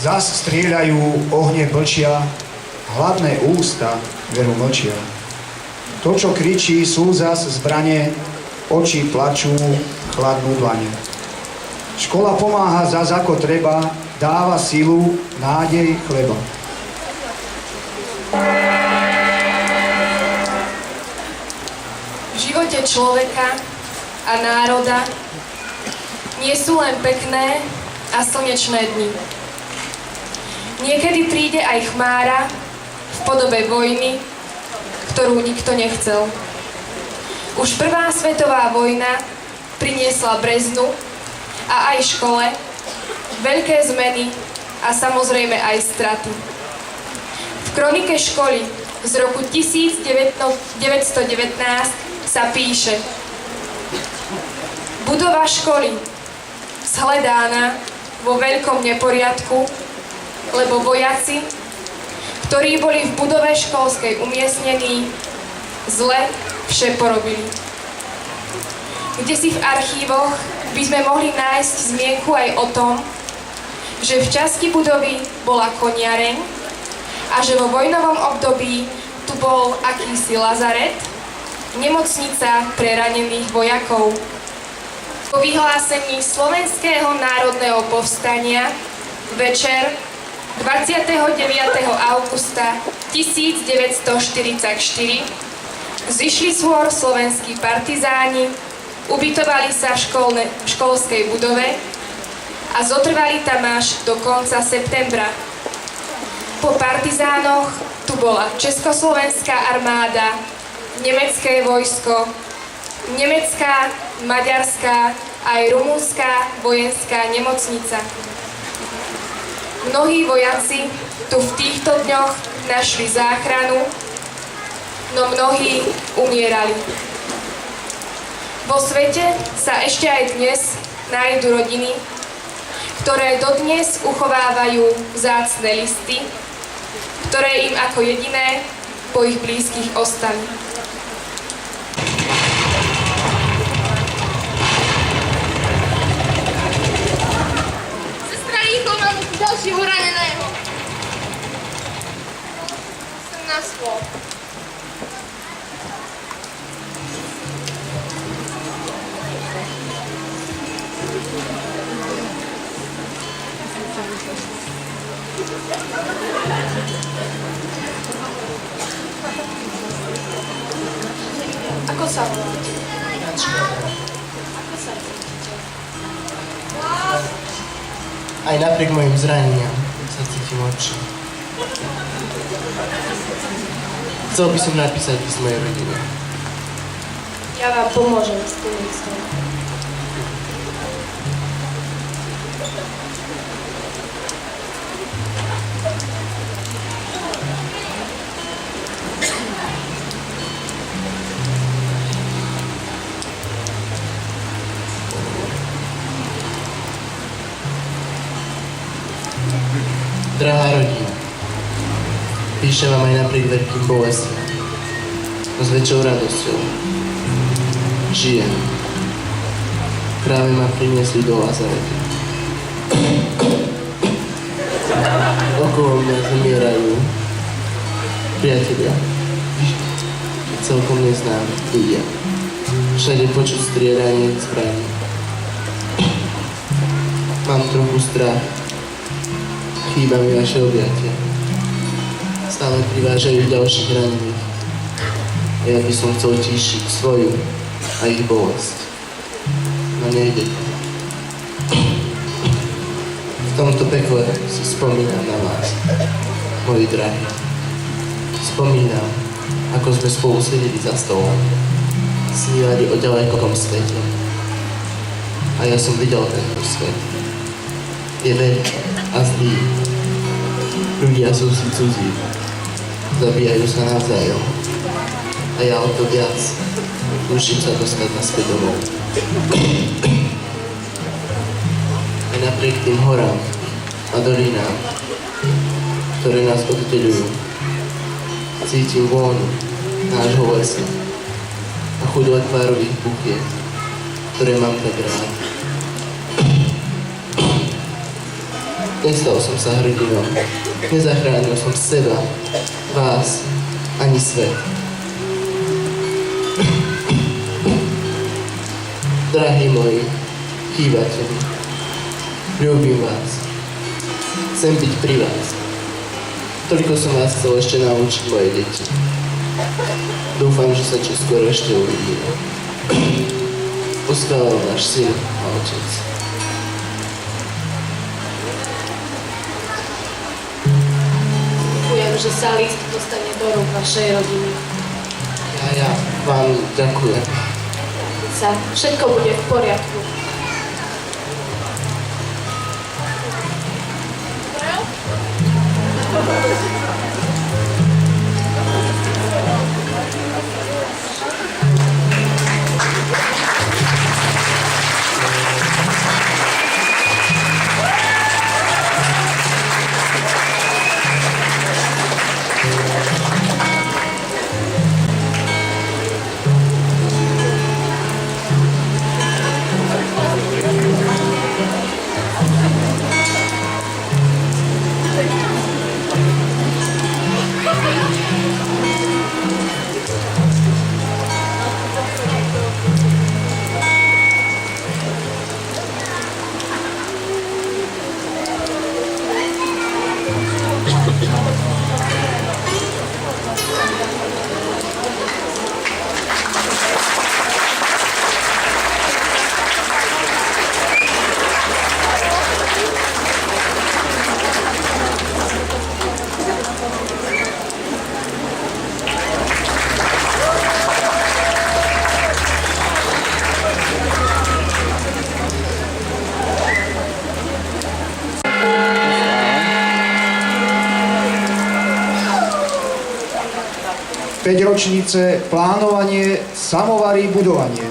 Zas strieľajú, ohne blčia, hladné ústa veru mlčia. To, čo kričí, sú zas zbrane, oči plačú, chladnú dlane. Škola pomáha zas ako treba, dáva silu, nádej, chleba. V živote človeka a národa nie sú len pekné a slnečné dni. Niekedy príde aj chmára v podobe vojny, ktorú nikto nechcel. Už prvá svetová vojna priniesla Breznu a aj škole veľké zmeny a samozrejme aj straty. V kronike školy z roku 1919 sa píše: budova školy shledána vo veľkom neporiadku, lebo vojaci, ktorí boli v budove školskej umiestnení, zle vše porobili. Kdesi v archívoch by sme mohli nájsť zmienku aj o tom, že v časti budovy bola koniareň a že vo vojnovom období tu bol akýsi lazaret, nemocnica pre ranených vojakov. Po vyhlásení Slovenského národného povstania večer 29. augusta 1944 zišli zhôr slovenskí partizáni, ubytovali sa v školskej budove a zotrvali tam až do konca septembra. Po partizánoch tu bola Československá armáda, nemecké vojsko, nemecká, maďarská aj rumunská vojenská nemocnica. Mnohí vojaci tu v týchto dňoch našli záchranu, no mnohí umierali. Vo svete sa ešte aj dnes nájdu rodiny, ktoré dodnes uchovávajú vzácne listy, ktoré im ako jediné po ich blízkych ostali. Ďalšieho raneného. Som na stôl. Ako sa voláte? Ako sa cítite? Aj napriek mojim zraneniam sa cítim lepšie. Chcel by som napísať z mojej rodiny. Ja vám pomôžem s tým listom. Drahá rodina, píšem vám aj napriek veľkým bolestiam, no s väčšou radosťou. Žijem. Práve ma priniesli do lazaretu. Okolo mňa zomierajú priatelia, celkom neznámi ľudia. Všade počuť strieľanie zbraní. Mám trochu strach. Chýba mi vaše objatie. Stále privážajú ďalších ranených. A ja by som chcel tíšiť svoju a ich bolesť. No nejde to. V tomto pekle si spomínam na vás, moji drahí. Spomínam, ako sme spolu sedeli za stolom, snívali o ďalekom svete. A ja som videl tento svet. Je veľký a zlý. Ľudia sú si cudzí. Zabíjajú sa navzájom. A ja o to viac túžim sa dostať naspäť domov. Aj napriek tým horám a dolinám, ktoré nás oddeľujú, cítim vôňu nášho lesa a chuť lekvárových buchiet, ktoré mám tak rád. Nestal som sa hrdinom, nezachránil som seba, vás, ani svet. Drahí moji, chýbate mi. Ľúbim vás. Chcem byť pri vás. Toľko som vás chcel ešte naučiť, moje deti. Dúfam, že sa čoskoro ešte uvidíme. Poskával náš syn a otec. Ďakujem, že sa list dostane do rúk vašej rodiny. Ja vám ďakujem. Všetko bude v poriadku. Päťročnice, plánovanie, samovary, budovanie.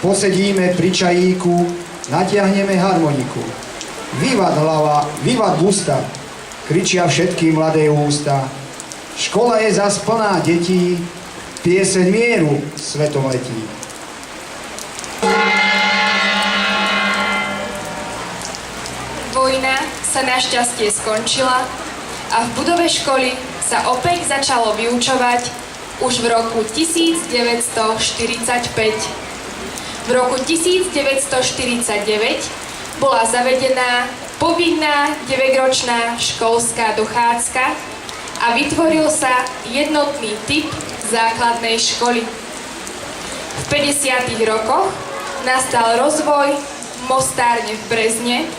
Posedíme pri čajíku, natiahneme harmoniku. Vývad hlava, vývad ústa, kričia všetky mladé ústa. Škola je zas plná detí, pieseň mieru svetom letí. Vojna sa našťastie skončila a v budove školy sa opäť začalo vyučovať už v roku 1945. V roku 1949 bola zavedená povinná 9-ročná školská dochádzka a vytvoril sa jednotný typ základnej školy. V 50. rokoch nastal rozvoj mostárne v Brezne,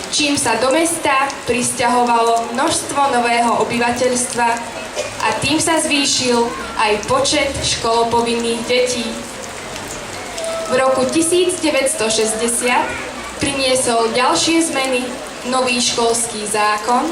čím sa do mesta prisťahovalo množstvo nového obyvateľstva a tým sa zvýšil aj počet školopovinných detí. V roku 1960 priniesol ďalšie zmeny nový školský zákon,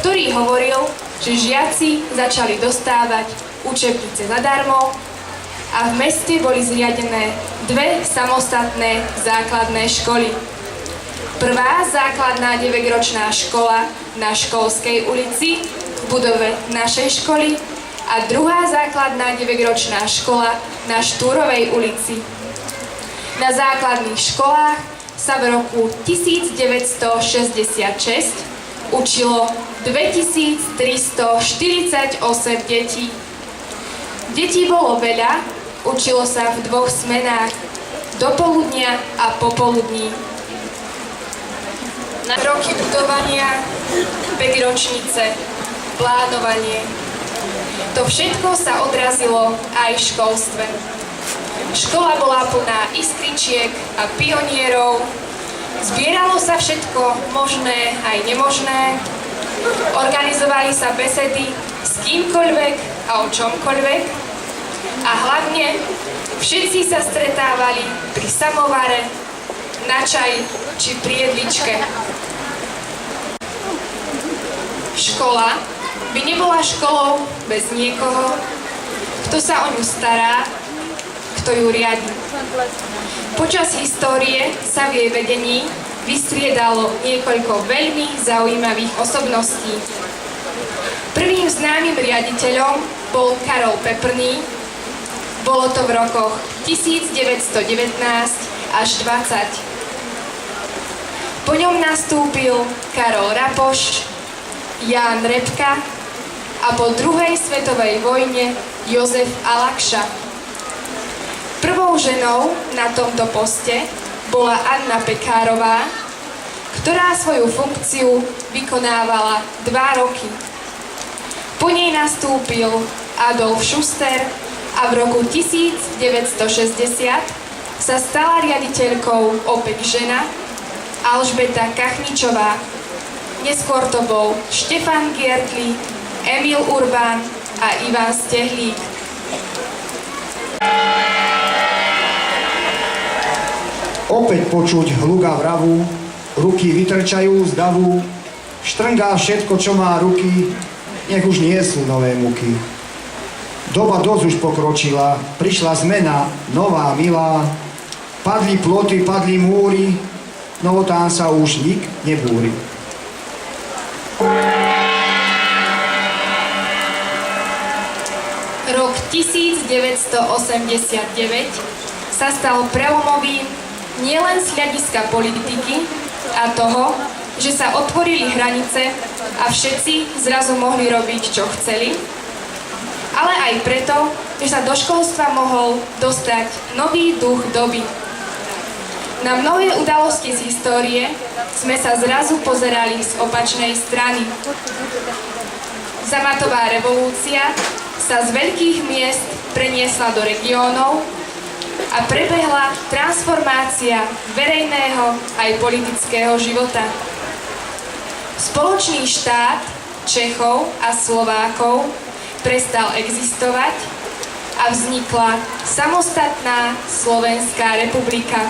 ktorý hovoril, že žiaci začali dostávať učebnice zadarmo a v meste boli zriadené dve samostatné základné školy. Prvá základná 9-ročná škola na Školskej ulici v budove našej školy a druhá základná 9-ročná škola na Štúrovej ulici. Na základných školách sa v roku 1966 učilo 2348 detí. Detí bolo veľa, učilo sa v dvoch smenách, dopoludnia a popoludní. Na roky budovania, 5-ročnice, plánovanie. To všetko sa odrazilo aj v školstve. Škola bola plná iskričiek a pionierov. Zbieralo sa všetko možné aj nemožné. Organizovali sa besedy s kýmkoľvek a o čomkoľvek. A hlavne všetci sa stretávali pri samovare, na čaji či pri jedličke. Škola by nebola školou bez niekoho, kto sa o ňu stará, kto ju riadi. Počas histórie sa v jej vedení vystriedalo niekoľko veľmi zaujímavých osobností. Prvým známym riaditeľom bol Karol Peprný, Bolo to v rokoch 1919 až 20. Po ňom nastúpil Karol Rapoš, Ján Repka a po druhej svetovej vojne Jozef Alakša. Prvou ženou na tomto poste bola Anna Pekárová, ktorá svoju funkciu vykonávala 2 roky. Po nej nastúpil Adolf Schuster a v roku 1960 sa stala riaditeľkou opäť žena Alžbeta Kachničová. Neskôr to bol Štefan Giertli, Emil Urbán a Ivan Stehlík. Opäť počuť hluga vravu, ruky vytrčajú z davu, štrngá všetko, čo má ruky, nech už nie sú nové muky. Doba dosť už pokročila, prišla zmena, nová, milá, padli ploty, padli múry, no tam sa už nik nebúri. Rok 1989 sa stal prelomovým nielen z hľadiska politiky a toho, že sa otvorili hranice a všetci zrazu mohli robiť, čo chceli, ale aj preto, že sa do školstva mohol dostať nový duch doby. Na mnohé udalosti z histórie sme sa zrazu pozerali z opačnej strany. Zamatová revolúcia sa z veľkých miest preniesla do regiónov a prebehla transformácia verejného aj politického života. Spoločný štát Čechov a Slovákov prestal existovať a vznikla samostatná Slovenská republika.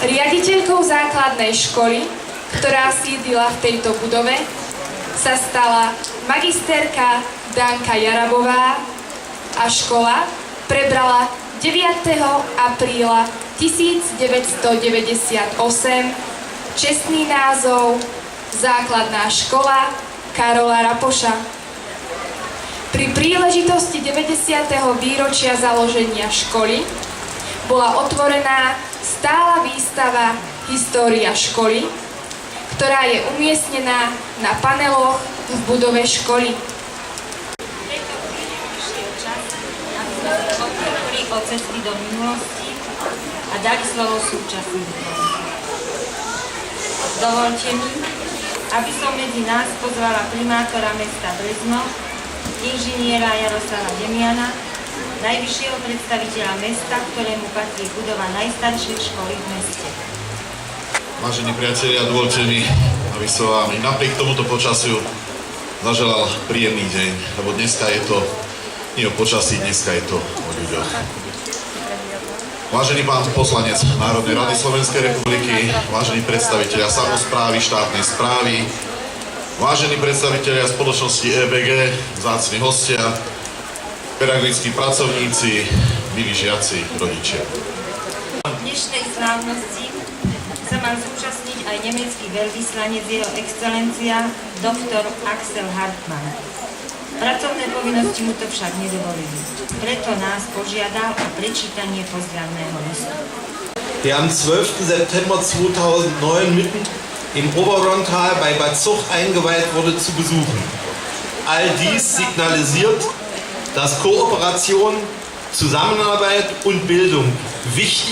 Riaditeľkou základnej školy, ktorá sídlila v tejto budove, sa stala magisterka Danka Jarabová a škola prebrala 9. apríla 1998 čestný názov Základná škola Karola Rapoša. Pri príležitosti 90. výročia založenia školy bola otvorená stála výstava História školy, ktorá je umiestnená na paneloch v budove školy. O cesty do minulosti a dali slovo súčasníkom. Dovolte mi, aby som medzi nás pozvala primátora mesta Brezno, inžiniera Jaroslava Demiana, najvyššieho predstaviteľa mesta, ktorému patrí budova najstaršej školy v meste. Vážení priatelia, dovolte mi, aby som vám napriek tomuto počasiu zaželal príjemný deň, lebo dneska je to nie o počasí, dneska je to o ľuďoch. Vážený pán poslanec Národnej rady Slovenskej republiky, vážení predstavitelia samosprávy, štátnej správy, vážení predstavitelia spoločnosti EBG, vzácni hostia, pedagogickí pracovníci, milí žiaci, rodičia. V dnešnej slávnosti sa mal zúčastniť aj nemecký veľvyslanec jeho excelencia doktor Axel Hartmann. Pracovné povinnosti mu to však nedovolili. Preto nás požiadal o prečítanie pozdravného listu. Der am 12. September 2009 mitten im Oberrhontal bei Bad Zuch eingeweiht wurde, zu besuchen. All dies signalisiert, dass Kooperation, Zusammenarbeit und Bildung wichtig